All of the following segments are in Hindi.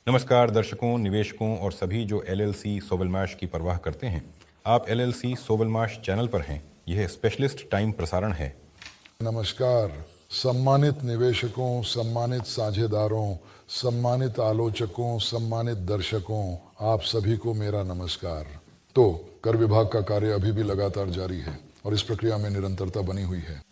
नमस्कार दर्शकों, निवेशकों और सभी जो एलएलसी सोवलमाश की परवाह करते हैं। आप एलएलसी सोवलमाश चैनल पर हैं। यह स्पेशलिस्ट टाइम प्रसारण है। नमस्कार सम्मानित निवेशकों, सम्मानित साझेदारों, सम्मानित आलोचकों, सम्मानित दर्शकों, आप सभी को मेरा नमस्कार। तो कर विभाग का कार्य अभी भी लगातार जारी है और इस प्रक्रिया में निरंतरता बनी हुई है।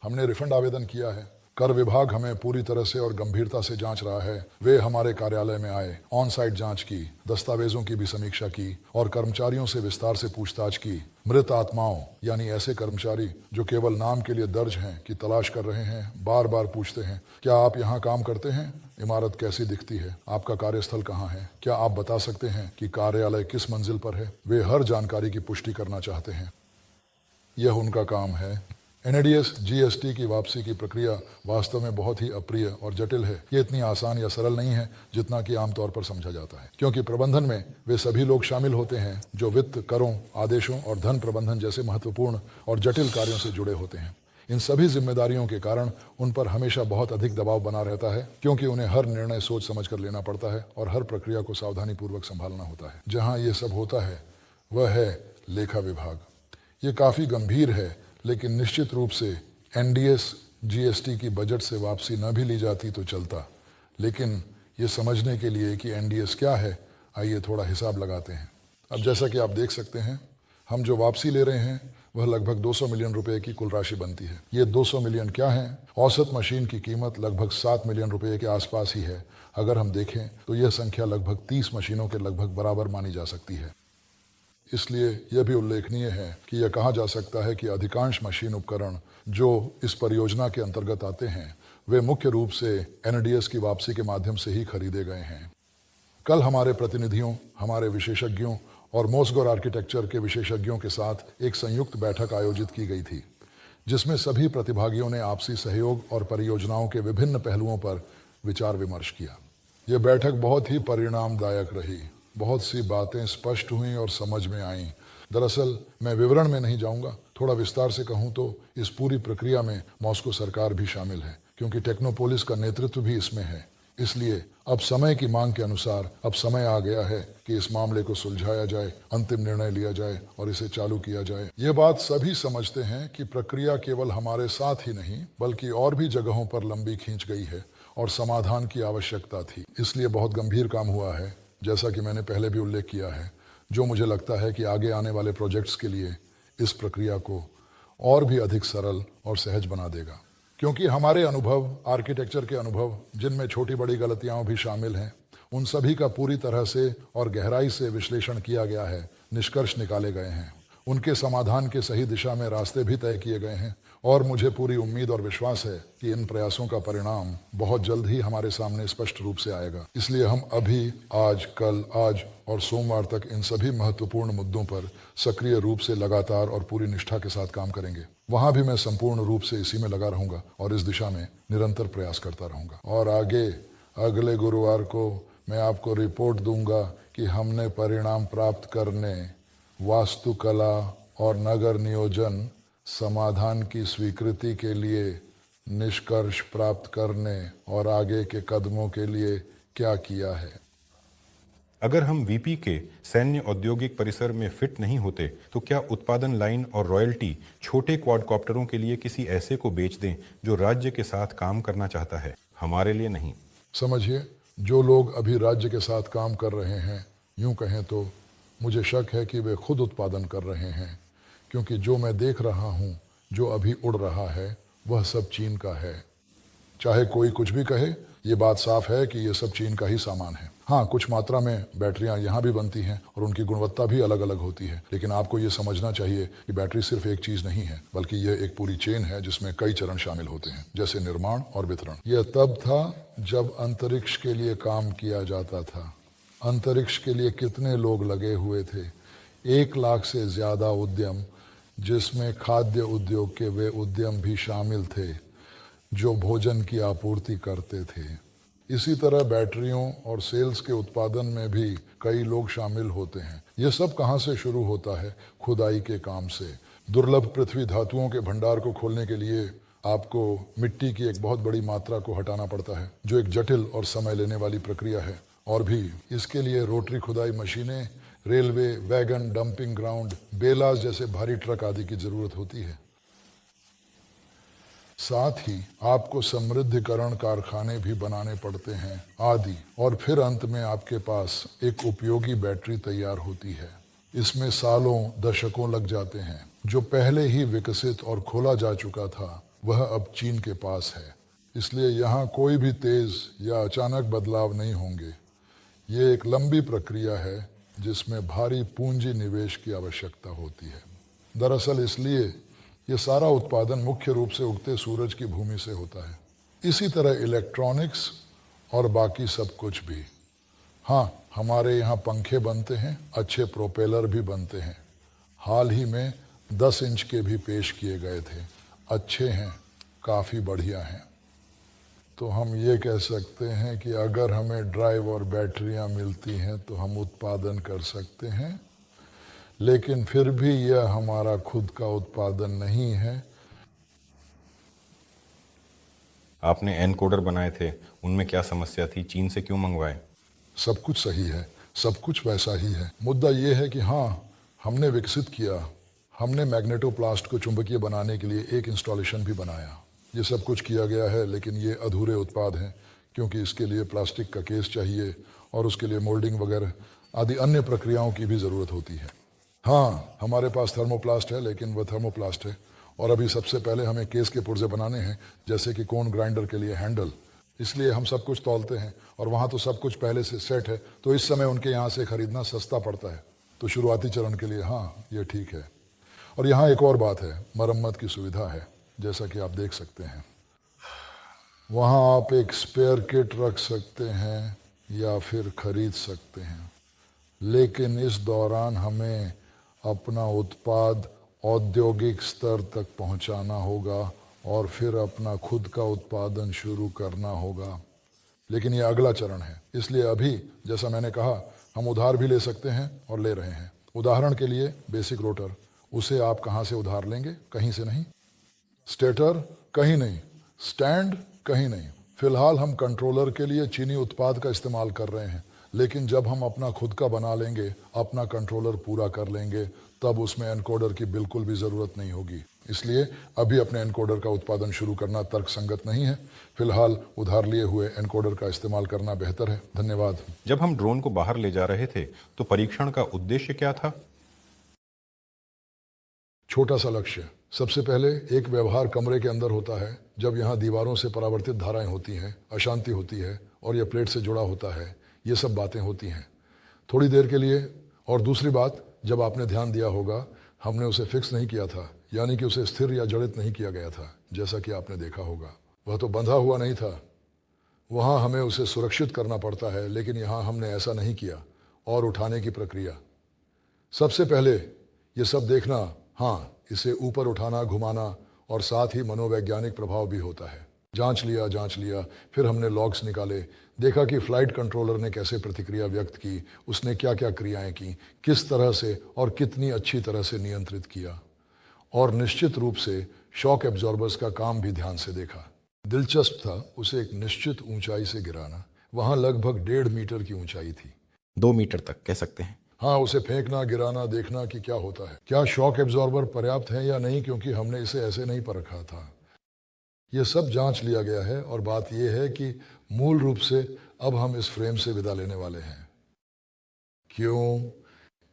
हमने रिफंड आवेदन किया है। कर विभाग हमें पूरी तरह से और गंभीरता से जांच रहा है। वे हमारे कार्यालय में आए, ऑन साइट जांच की, दस्तावेजों की भी समीक्षा की और कर्मचारियों से विस्तार से पूछताछ की। मृत आत्माओं यानी ऐसे कर्मचारी जो केवल नाम के लिए दर्ज हैं की तलाश कर रहे हैं। बार बार पूछते हैं, क्या आप यहाँ काम करते हैं? इमारत कैसी दिखती है? आपका कार्यस्थल कहाँ है? क्या आप बता सकते हैं कि कार्यालय किस मंजिल पर है? वे हर जानकारी की पुष्टि करना चाहते हैं। यह उनका काम है। एनडीएस जीएसटी की वापसी की प्रक्रिया वास्तव में बहुत ही अप्रिय और जटिल है। ये इतनी आसान या सरल नहीं है जितना कि आमतौर पर समझा जाता है, क्योंकि प्रबंधन में वे सभी लोग शामिल होते हैं जो वित्त, करों, आदेशों और धन प्रबंधन जैसे महत्वपूर्ण और जटिल कार्यों से जुड़े होते हैं। इन सभी जिम्मेदारियों के कारण उन पर हमेशा बहुत अधिक दबाव बना रहता है, क्योंकि उन्हें हर निर्णय सोच समझ कर लेना पड़ता है और हर प्रक्रिया को सावधानीपूर्वक संभालना होता है। जहाँ ये सब होता है वह है लेखा विभाग। ये काफ़ी गंभीर है, लेकिन निश्चित रूप से एनडीएस जीएसटी की बजट से वापसी न भी ली जाती तो चलता। लेकिन ये समझने के लिए कि एनडीएस क्या है, आइए थोड़ा हिसाब लगाते हैं। अब जैसा कि आप देख सकते हैं, हम जो वापसी ले रहे हैं वह लगभग 200 मिलियन रुपए की कुल राशि बनती है। ये 200 मिलियन क्या है? औसत मशीन की कीमत लगभग 7 मिलियन रुपए के आसपास ही है। अगर हम देखें तो यह संख्या लगभग 30 मशीनों के लगभग बराबर मानी जा सकती है। इसलिए यह भी उल्लेखनीय है कि यह कहा जा सकता है कि अधिकांश मशीन उपकरण जो इस परियोजना के अंतर्गत आते हैं वे मुख्य रूप से एनडीएस की वापसी के माध्यम से ही खरीदे गए हैं। कल हमारे प्रतिनिधियों, हमारे विशेषज्ञों और मोसगोर आर्किटेक्चर के विशेषज्ञों के साथ एक संयुक्त बैठक आयोजित की गई थी, जिसमें सभी प्रतिभागियों ने आपसी सहयोग और परियोजनाओं के विभिन्न पहलुओं पर विचार विमर्श किया। यह बैठक बहुत ही परिणामदायक रही। बहुत सी बातें स्पष्ट हुई और समझ में आईं। दरअसल मैं विवरण में नहीं जाऊंगा, थोड़ा विस्तार से कहूं तो इस पूरी प्रक्रिया में मॉस्को सरकार भी शामिल है, क्योंकि टेक्नोपोलिस का नेतृत्व भी इसमें है। इसलिए अब समय की मांग के अनुसार अब समय आ गया है कि इस मामले को सुलझाया जाए, अंतिम निर्णय लिया जाए और इसे चालू किया जाए। ये बात सभी समझते हैं कि प्रक्रिया केवल हमारे साथ ही नहीं बल्कि और भी जगहों पर लंबी खींच गई है और समाधान की आवश्यकता थी। इसलिए बहुत गंभीर काम हुआ है, जैसा कि मैंने पहले भी उल्लेख किया है, जो मुझे लगता है कि आगे आने वाले प्रोजेक्ट्स के लिए इस प्रक्रिया को और भी अधिक सरल और सहज बना देगा। क्योंकि हमारे अनुभव, आर्किटेक्चर के अनुभव, जिनमें छोटी बड़ी गलतियां भी शामिल हैं, उन सभी का पूरी तरह से और गहराई से विश्लेषण किया गया है, निष्कर्ष निकाले गए हैं, उनके समाधान के सही दिशा में रास्ते भी तय किए गए हैं और मुझे पूरी उम्मीद और विश्वास है कि इन प्रयासों का परिणाम बहुत जल्द ही हमारे सामने स्पष्ट रूप से आएगा। इसलिए हम अभी, आज, कल, आज और सोमवार तक इन सभी महत्वपूर्ण मुद्दों पर सक्रिय रूप से लगातार और पूरी निष्ठा के साथ काम करेंगे। वहां भी मैं संपूर्ण रूप से इसी में लगा रहूंगा और इस दिशा में निरंतर प्रयास करता रहूंगा। और आगे अगले गुरुवार को मैं आपको रिपोर्ट दूंगा कि हमने परिणाम प्राप्त करने, वास्तुकला और नगर नियोजन समाधान की स्वीकृति के लिए निष्कर्ष प्राप्त करने और आगे के कदमों के लिए क्या किया है। अगर हम वीपी के सैन्य औद्योगिक परिसर में फिट नहीं होते तो क्या उत्पादन लाइन और रॉयल्टी छोटे क्वाडकॉप्टरों के लिए किसी ऐसे को बेच दें जो राज्य के साथ काम करना चाहता है, हमारे लिए नहीं। समझिए, जो लोग अभी राज्य के साथ काम कर रहे हैं, यूं कहें तो मुझे शक है कि वे खुद उत्पादन कर रहे हैं, क्योंकि जो मैं देख रहा हूं, जो अभी उड़ रहा है, वह सब चीन का है। चाहे कोई कुछ भी कहे, ये बात साफ है कि ये सब चीन का ही सामान है। हाँ, कुछ मात्रा में बैटरियां यहाँ भी बनती हैं और उनकी गुणवत्ता भी अलग अलग होती है, लेकिन आपको ये समझना चाहिए कि बैटरी सिर्फ एक चीज नहीं है, बल्कि यह एक पूरी चेन है जिसमें कई चरण शामिल होते हैं, जैसे निर्माण और वितरण। यह तब था जब अंतरिक्ष के लिए काम किया जाता था। अंतरिक्ष के लिए कितने लोग लगे हुए थे? 1 लाख से ज्यादा उद्यम, जिसमें खाद्य उद्योग के वे उद्यम भी शामिल थे जो भोजन की आपूर्ति करते थे। इसी तरह बैटरियों और सेल्स के उत्पादन में भी कई लोग शामिल होते हैं। ये सब कहाँ से शुरू होता है? खुदाई के काम से। दुर्लभ पृथ्वी धातुओं के भंडार को खोलने के लिए आपको मिट्टी की एक बहुत बड़ी मात्रा को हटाना पड़ता है, जो एक जटिल और समय लेने वाली प्रक्रिया है। और भी इसके लिए रोटरी खुदाई मशीनें, रेलवे, वैगन, डंपिंग ग्राउंड, बेलास जैसे भारी ट्रक आदि की जरूरत होती है। साथ ही आपको समृद्धिकरण कारखाने भी बनाने पड़ते हैं आदि, और फिर अंत में आपके पास एक उपयोगी बैटरी तैयार होती है। इसमें सालों दशकों लग जाते हैं। जो पहले ही विकसित और खोला जा चुका था वह अब चीन के पास है, इसलिए यहाँ कोई भी तेज या अचानक बदलाव नहीं होंगे। ये एक लंबी प्रक्रिया है जिसमें भारी पूंजी निवेश की आवश्यकता होती है। दरअसल इसलिए ये सारा उत्पादन मुख्य रूप से उगते सूरज की भूमि से होता है। इसी तरह इलेक्ट्रॉनिक्स और बाकी सब कुछ भी। हाँ, हमारे यहाँ पंखे बनते हैं, अच्छे प्रोपेलर भी बनते हैं। हाल ही में 10 इंच के भी पेश किए गए थे। अच्छे हैं, काफ़ी बढ़िया हैं। तो हम ये कह सकते हैं कि अगर हमें ड्राइव और बैटरियां मिलती हैं तो हम उत्पादन कर सकते हैं, लेकिन फिर भी यह हमारा खुद का उत्पादन नहीं है। आपने एनकोडर बनाए थे, उनमें क्या समस्या थी? चीन से क्यों मंगवाए? सब कुछ सही है, सब कुछ वैसा ही है। मुद्दा ये है कि हाँ, हमने विकसित किया, हमने मैग्नेटोप्लास्ट को चुंबकीय बनाने के लिए एक इंस्टॉलेशन भी बनाया। ये सब कुछ किया गया है, लेकिन ये अधूरे उत्पाद हैं, क्योंकि इसके लिए प्लास्टिक का केस चाहिए और उसके लिए मोल्डिंग वगैरह आदि अन्य प्रक्रियाओं की भी ज़रूरत होती है। हाँ, हमारे पास थर्मोप्लास्ट है, लेकिन वह थर्मोप्लास्ट है, और अभी सबसे पहले हमें केस के पुर्जे बनाने हैं, जैसे कि कोन ग्राइंडर के लिए हैंडल। इसलिए हम सब कुछ तौलते हैं, और वहाँ तो सब कुछ पहले से सेट है, तो इस समय उनके यहाँ से खरीदना सस्ता पड़ता है। तो शुरुआती चरण के लिए हाँ, ये ठीक है। और यहाँ एक और बात है, मरम्मत की सुविधा है, जैसा कि आप देख सकते हैं। वहाँ आप एक स्पेयर किट रख सकते हैं या फिर खरीद सकते हैं, लेकिन इस दौरान हमें अपना उत्पाद औद्योगिक स्तर तक पहुंचाना होगा और फिर अपना खुद का उत्पादन शुरू करना होगा। लेकिन यह अगला चरण है, इसलिए अभी जैसा मैंने कहा, हम उधार भी ले सकते हैं और ले रहे हैं। उदाहरण के लिए बेसिक रोटर, उसे आप कहाँ से उधार लेंगे? कहीं से नहीं। स्टेटर कहीं नहीं, स्टैंड कहीं नहीं। फिलहाल हम कंट्रोलर के लिए चीनी उत्पाद का इस्तेमाल कर रहे हैं, लेकिन जब हम अपना खुद का बना लेंगे, अपना कंट्रोलर पूरा कर लेंगे, तब उसमें एनकोडर की बिल्कुल भी ज़रूरत नहीं होगी। इसलिए अभी अपने एनकोडर का उत्पादन शुरू करना तर्कसंगत नहीं है। फिलहाल उधार लिए हुए एनकोडर का इस्तेमाल करना बेहतर है। धन्यवाद। जब हम ड्रोन को बाहर ले जा रहे थे तो परीक्षण का उद्देश्य क्या था? छोटा सा लक्ष्य। सबसे पहले एक व्यवहार कमरे के अंदर होता है, जब यहाँ दीवारों से परावर्तित धाराएं होती हैं, अशांति होती है और यह प्लेट से जुड़ा होता है, ये सब बातें होती हैं थोड़ी देर के लिए। और दूसरी बात, जब आपने ध्यान दिया होगा, हमने उसे फिक्स नहीं किया था, यानी कि उसे स्थिर या जड़ित नहीं किया गया था। जैसा कि आपने देखा होगा, वह तो बंधा हुआ नहीं था। वहाँ हमें उसे सुरक्षित करना पड़ता है, लेकिन यहाँ हमने ऐसा नहीं किया। और उठाने की प्रक्रिया, सबसे पहले ये सब देखना, हाँ, इसे ऊपर उठाना, घुमाना, और साथ ही मनोवैज्ञानिक प्रभाव भी होता है। जांच लिया, फिर हमने लॉग्स निकाले, देखा कि फ्लाइट कंट्रोलर ने कैसे प्रतिक्रिया व्यक्त की, उसने क्या क्या क्रियाएं की, किस तरह से और कितनी अच्छी तरह से नियंत्रित किया। और निश्चित रूप से शॉक एब्जॉर्बर्स का काम भी ध्यान से देखा। दिलचस्प था उसे एक निश्चित ऊंचाई से गिराना। वहाँ लगभग 1.5 मीटर की ऊंचाई थी। 2 मीटर तक कह सकते हैं। हाँ, उसे फेंकना, गिराना, देखना कि क्या होता है, क्या शॉक एब्जॉर्बर पर्याप्त है या नहीं, क्योंकि हमने इसे ऐसे नहीं परखा था। ये सब जांच लिया गया है, और बात यह है कि मूल रूप से अब हम इस फ्रेम से विदा लेने वाले हैं। क्यों?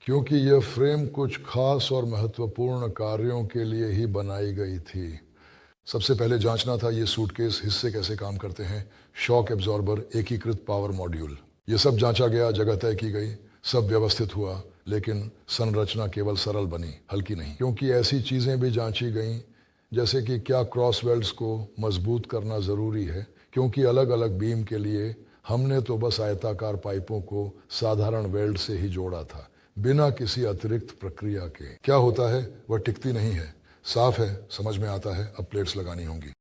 क्योंकि यह फ्रेम कुछ खास और महत्वपूर्ण कार्यों के लिए ही बनाई गई थी। सबसे पहले जांचना था ये सूटकेस हिस्से कैसे काम करते हैं, शॉक एब्जॉर्बर, एकीकृत पावर मॉड्यूल, ये सब जांचा गया, जगह तय की गई, सब व्यवस्थित हुआ, लेकिन संरचना केवल सरल बनी, हल्की नहीं। क्योंकि ऐसी चीज़ें भी जांची गईं, जैसे कि क्या क्रॉस वेल्ड्स को मजबूत करना ज़रूरी है, क्योंकि अलग अलग बीम के लिए हमने तो बस आयताकार पाइपों को साधारण वेल्ड से ही जोड़ा था, बिना किसी अतिरिक्त प्रक्रिया के। क्या होता है, वह टिकती नहीं है। साफ है, समझ में आता है, अब प्लेट्स लगानी होंगी।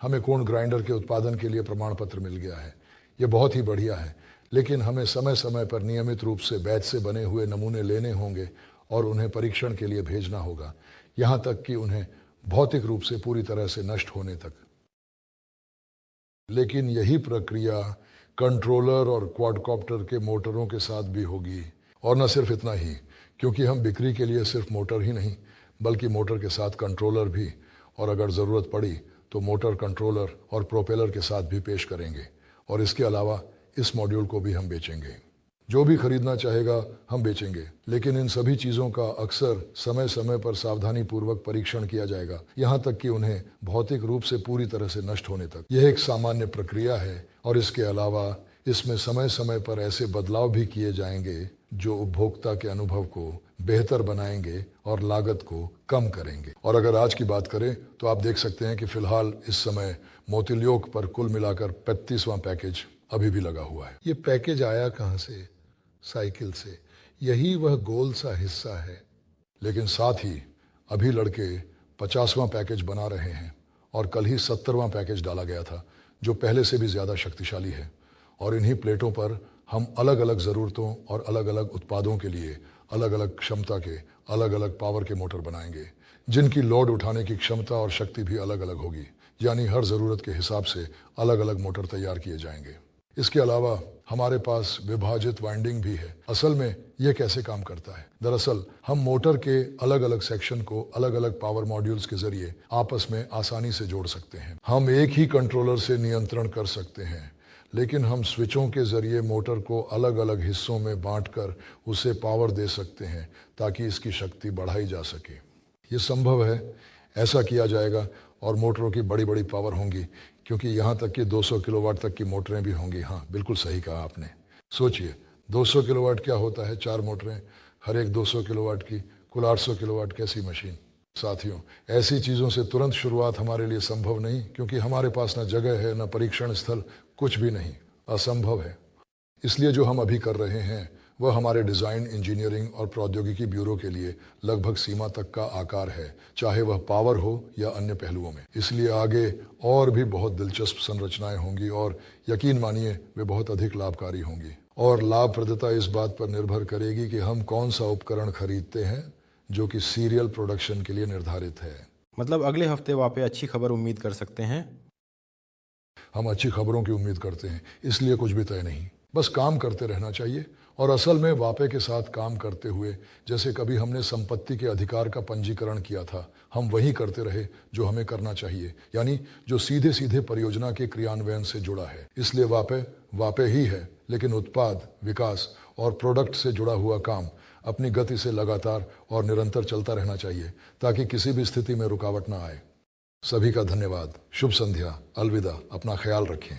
हमें कोन ग्राइंडर के उत्पादन के लिए प्रमाण पत्र मिल गया है, ये बहुत ही बढ़िया है, लेकिन हमें समय समय पर नियमित रूप से बैच से बने हुए नमूने लेने होंगे और उन्हें परीक्षण के लिए भेजना होगा, यहाँ तक कि उन्हें भौतिक रूप से पूरी तरह से नष्ट होने तक। लेकिन यही प्रक्रिया कंट्रोलर और क्वाडकॉप्टर के मोटरों के साथ भी होगी। और न सिर्फ इतना ही, क्योंकि हम बिक्री के लिए सिर्फ मोटर ही नहीं बल्कि मोटर के साथ कंट्रोलर भी, और अगर ज़रूरत पड़ी तो मोटर, कंट्रोलर और प्रोपेलर के साथ भी पेश करेंगे। और इसके अलावा इस मॉड्यूल को भी हम बेचेंगे। जो भी खरीदना चाहेगा हम बेचेंगे, लेकिन इन सभी चीज़ों का अक्सर समय समय पर सावधानी पूर्वक परीक्षण किया जाएगा, यहाँ तक कि उन्हें भौतिक रूप से पूरी तरह से नष्ट होने तक। यह एक सामान्य प्रक्रिया है और इसके अलावा इसमें समय समय पर ऐसे बदलाव भी किए जाएंगे जो उपभोक्ता के अनुभव को बेहतर बनाएंगे और लागत को कम करेंगे। और अगर आज की बात करें तो आप देख सकते हैं कि फिलहाल इस समय मोतिल्योक पर कुल मिलाकर 35वां पैकेज अभी भी लगा हुआ है। ये पैकेज आया कहाँ से? साइकिल से। यही वह गोल सा हिस्सा है। लेकिन साथ ही अभी लड़के 50वां पैकेज बना रहे हैं और कल ही 70वां पैकेज डाला गया था, जो पहले से भी ज़्यादा शक्तिशाली है। और इन्हीं प्लेटों पर हम अलग अलग ज़रूरतों और अलग अलग उत्पादों के लिए अलग अलग क्षमता के, अलग अलग पावर के मोटर बनाएंगे, जिनकी लोड उठाने की क्षमता और शक्ति भी अलग अलग होगी। यानी हर ज़रूरत के हिसाब से अलग अलग मोटर तैयार किए जाएंगे। इसके अलावा हमारे पास विभाजित वाइंडिंग भी है। असल में यह कैसे काम करता है? दरअसल हम मोटर के अलग अलग सेक्शन को अलग अलग पावर मॉड्यूल्स के जरिए आपस में आसानी से जोड़ सकते हैं। हम एक ही कंट्रोलर से नियंत्रण कर सकते हैं, लेकिन हम स्विचों के जरिए मोटर को अलग अलग हिस्सों में बांटकर उसे पावर दे सकते हैं ताकि इसकी शक्ति बढ़ाई जा सके। ये संभव है, ऐसा किया जाएगा और मोटरों की बड़ी बड़ी पावर होंगी, क्योंकि यहाँ तक कि 200 किलोवाट तक की मोटरें भी होंगी। हाँ, बिल्कुल सही कहा आपने। सोचिए 200 किलोवाट क्या होता है? 4 मोटरें, हर एक 200 किलोवाट की, कुल 800 किलोवाट कैसी मशीन। साथियों, ऐसी चीज़ों से तुरंत शुरुआत हमारे लिए संभव नहीं, क्योंकि हमारे पास न जगह है, न परीक्षण स्थल, कुछ भी नहीं, असंभव है। इसलिए जो हम अभी कर रहे हैं वह हमारे डिज़ाइन, इंजीनियरिंग और प्रौद्योगिकी ब्यूरो के लिए लगभग सीमा तक का आकार है, चाहे वह पावर हो या अन्य पहलुओं में। इसलिए आगे और भी बहुत दिलचस्प संरचनाएं होंगी और यकीन मानिए वे बहुत अधिक लाभकारी होंगी। और लाभप्रदता इस बात पर निर्भर करेगी कि हम कौन सा उपकरण खरीदते हैं जो कि सीरियल प्रोडक्शन के लिए निर्धारित है। मतलब अगले हफ्ते वहाँ पे अच्छी खबर उम्मीद कर सकते हैं? हम अच्छी खबरों की उम्मीद करते हैं, इसलिए कुछ भी तय नहीं, बस काम करते रहना चाहिए। और असल में वापे के साथ काम करते हुए, जैसे कभी हमने संपत्ति के अधिकार का पंजीकरण किया था, हम वही करते रहे जो हमें करना चाहिए, यानी जो सीधे सीधे परियोजना के क्रियान्वयन से जुड़ा है। इसलिए वापे ही है, लेकिन उत्पाद, विकास और प्रोडक्ट से जुड़ा हुआ काम अपनी गति से लगातार और निरंतर चलता रहना चाहिए, ताकि किसी भी स्थिति में रुकावट ना आए। सभी का धन्यवाद। शुभ संध्या। अलविदा। अपना ख्याल रखें।